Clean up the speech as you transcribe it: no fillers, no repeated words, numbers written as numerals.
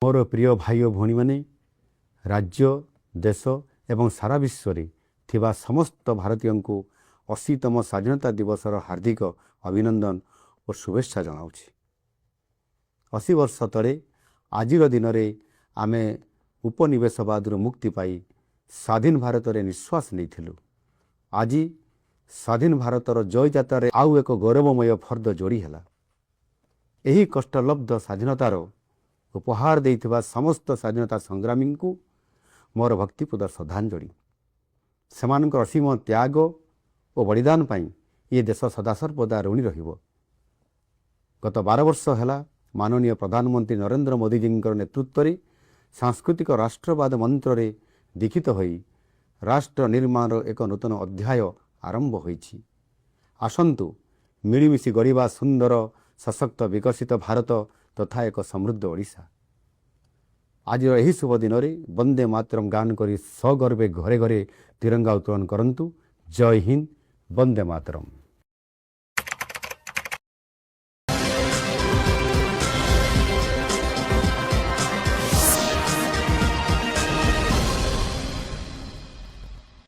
मोर प्रिय भाई और भौणी माने राज्य देश एवं सारा विश्व रे थिबा समस्त भारतीय को 80तम स्वाधीनता दिवसर हार्दिक अभिनंदन और शुभेच्छा जनाऊँगी। 80 वर्ष तले आज दिन में आम उपनिवेशवाद मुक्ति पाई स्वाधीन भारत में निश्वास नहीं। आज स्वाधीन भारतर जय जातार आउ एक गौरवमय फर्द जोड़ी है। यही कष्टलब्ध स्वाधीनतार उपहार देइथिबा समस्त स्वाधीनता संग्रामी को मोर भक्तिपूर्ण श्रद्धांजलि। सेमानकर असीम त्याग और बलिदान पाई ये देश सदासर्वदा ऋणी रहिबो। गत 12 वर्ष है माननीय प्रधानमंत्री नरेंद्र मोदी जी नेतृत्व में सांस्कृतिक राष्ट्रवाद मंत्र रे दीक्षित होई राष्ट्र निर्माण एक नूतन अध्याय आरंभ होईछि। आसंतु मिलीमिशि गढ़िबा सुंदर सशक्त विकसित भारत तथा एक समृद्ध ओडिशा। आज यही शुभ दिन में वंदे मातरम गान करी सगर्वे घरे घरे तिरंगा उत्तोलन करंतु। जय हिंद, वंदे मातरम।